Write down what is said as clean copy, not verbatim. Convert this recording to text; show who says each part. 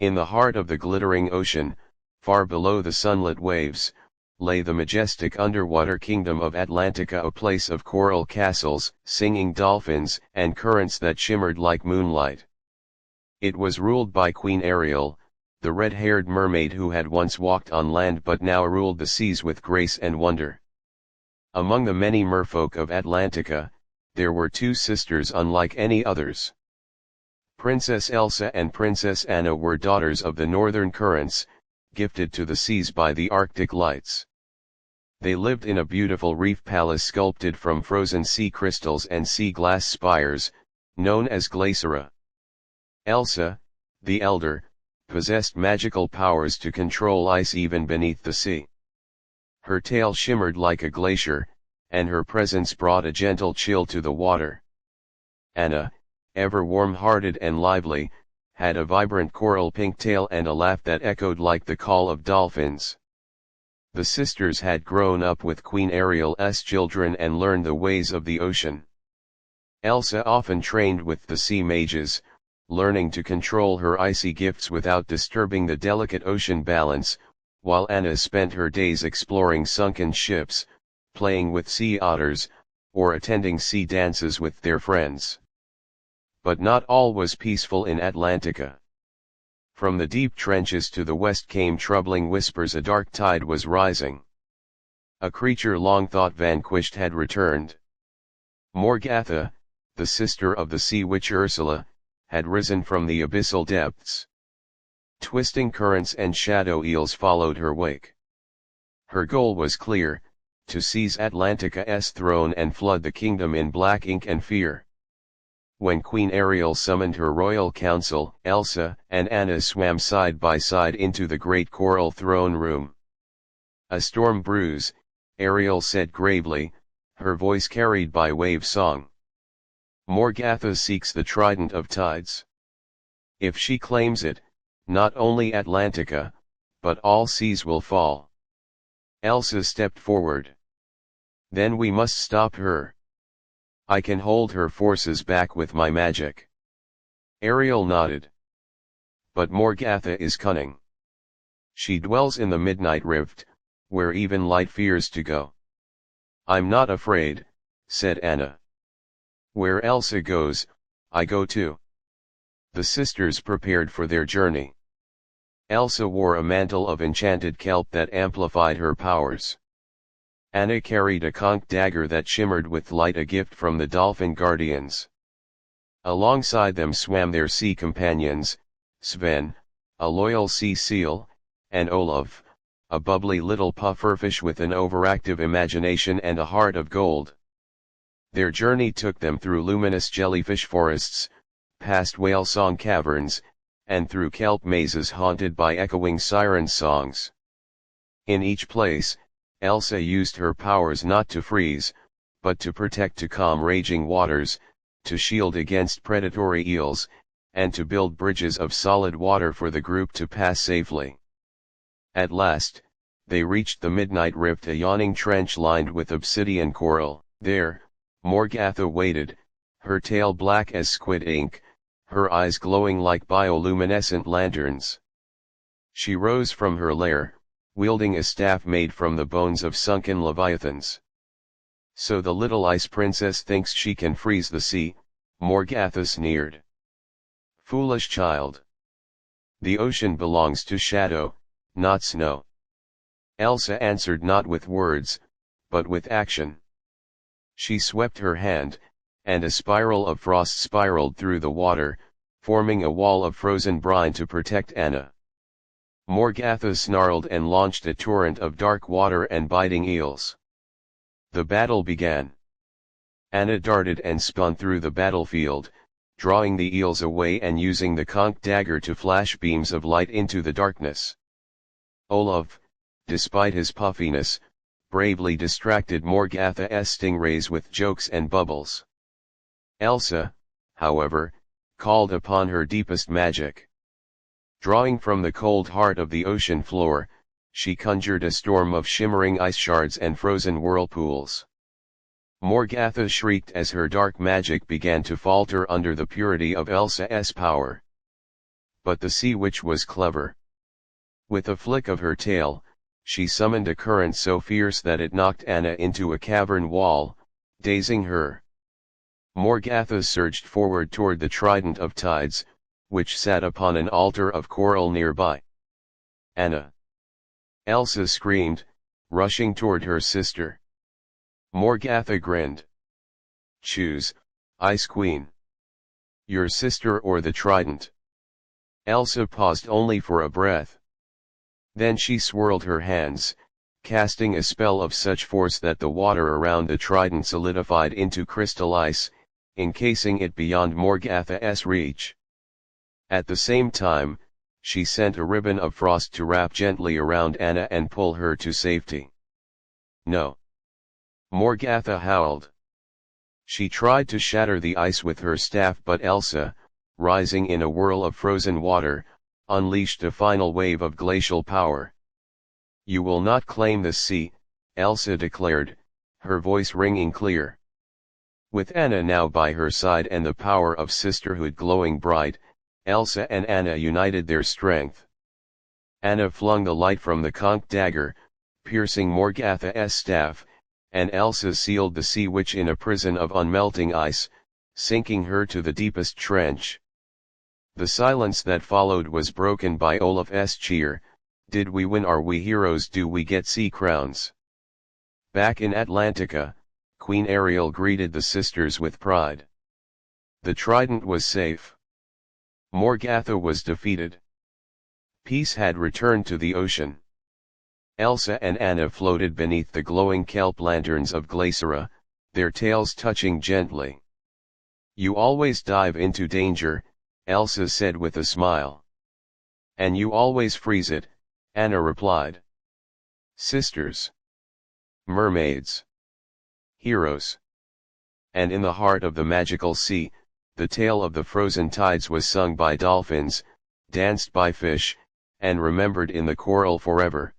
Speaker 1: In the heart of the glittering ocean, far below the sunlit waves, lay the majestic underwater kingdom of Atlantica, a place of coral castles, singing dolphins, and currents that shimmered like moonlight. It was ruled by Queen Ariel, the red-haired mermaid who had once walked on land but now ruled the seas with grace and wonder. Among the many merfolk of Atlantica, there were two sisters unlike any others. Princess Elsa and Princess Anna were daughters of the northern currents, gifted to the seas by the Arctic lights. They lived in a beautiful reef palace sculpted from frozen sea crystals and sea glass spires, known as Glacera. Elsa, the elder, possessed magical powers to control ice even beneath the sea. Her tail shimmered like a glacier, and her presence brought a gentle chill to the water. Anna, ever warm-hearted and lively, had a vibrant coral pink tail and a laugh that echoed like the call of dolphins. The sisters had grown up with Queen Ariel's children and learned the ways of the ocean. Elsa often trained with the sea mages, learning to control her icy gifts without disturbing the delicate ocean balance, while Anna spent her days exploring sunken ships, playing with sea otters, or attending sea dances with their friends. But not all was peaceful in Atlantica. From the deep trenches to the west came troubling whispers. A dark tide was rising. A creature long thought vanquished had returned. Morgatha, the sister of the sea witch Ursula, had risen from the abyssal depths. Twisting currents and shadow eels followed her wake. Her goal was clear: to seize Atlantica's throne and flood the kingdom in black ink and fear. When Queen Ariel summoned her royal council, Elsa and Anna swam side by side into the great coral throne room. "A storm brews," Ariel said gravely, her voice carried by wave song. "Morgatha seeks the Trident of Tides. If she claims it, not only Atlantica, but all seas will fall." Elsa stepped forward. "Then we must stop her. I can hold her forces back with my magic." Ariel nodded. "But Morgatha is cunning. She dwells in the midnight rift, where even light fears to go." "I'm not afraid," said Anna. "Where Elsa goes, I go too." The sisters prepared for their journey. Elsa wore a mantle of enchanted kelp that amplified her powers. Anna carried a conch dagger that shimmered with light, a gift from the dolphin guardians. Alongside them swam their sea companions, Sven, a loyal sea seal, and Olaf, a bubbly little pufferfish with an overactive imagination and a heart of gold. Their journey took them through luminous jellyfish forests, past whale song caverns, and through kelp mazes haunted by echoing siren songs. In each place, Elsa used her powers not to freeze, but to protect, to calm raging waters, to shield against predatory eels, and to build bridges of solid water for the group to pass safely. At last, they reached the midnight rift, a yawning trench lined with obsidian coral. There, Morgatha waited, her tail black as squid ink, her eyes glowing like bioluminescent lanterns. She rose from her lair, wielding a staff made from the bones of sunken leviathans. "So the little ice princess thinks she can freeze the sea," Morgatha sneered. "Foolish child. The ocean belongs to shadow, not snow." Elsa answered not with words, but with action. She swept her hand, and a spiral of frost spiraled through the water, forming a wall of frozen brine to protect Anna. Morgatha snarled and launched a torrent of dark water and biting eels. The battle began. Anna darted and spun through the battlefield, drawing the eels away and using the conch dagger to flash beams of light into the darkness. Olaf, despite his puffiness, bravely distracted Morgatha's stingrays with jokes and bubbles. Elsa, however, called upon her deepest magic. Drawing from the cold heart of the ocean floor, she conjured a storm of shimmering ice shards and frozen whirlpools. Morgatha shrieked as her dark magic began to falter under the purity of Elsa's power. but the sea witch was clever. With a flick of her tail, she summoned a current so fierce that it knocked Anna into a cavern wall, dazing her. Morgatha surged forward toward the Trident of Tides, which sat upon an altar of coral nearby. Anna! Elsa screamed, rushing toward her sister. Morgatha grinned. Choose, Ice Queen. Your sister or the trident. Elsa paused only for a breath. Then she swirled her hands, casting a spell of such force that the water around the trident solidified into crystal ice, encasing it beyond Morgatha's reach. At the same time, she sent a ribbon of frost to wrap gently around Anna and pull her to safety. No! Morgatha howled. She tried to shatter the ice with her staff, but Elsa, rising in a whirl of frozen water, unleashed a final wave of glacial power. You will not claim the sea, Elsa declared, her voice ringing clear. With Anna now by her side and the power of sisterhood glowing bright, Elsa and Anna united their strength. Anna flung the light from the conch dagger, piercing Morgatha's staff, and Elsa sealed the sea witch in a prison of unmelting ice, sinking her to the deepest trench. The silence that followed was broken by Olaf's cheer. Did we win? Are we heroes? Do we get sea crowns? Back in Atlantica, Queen Ariel greeted the sisters with pride. The trident was safe. Morgatha was defeated. Peace had returned to the ocean. Elsa and Anna floated beneath the glowing kelp lanterns of Glycera, their tails touching gently. You always dive into danger, Elsa said with a smile. And you always freeze it, Anna replied. Sisters. Mermaids. Heroes. And in the heart of the magical sea, the tale of the frozen tides was sung by dolphins, danced by fish, and remembered in the coral forever.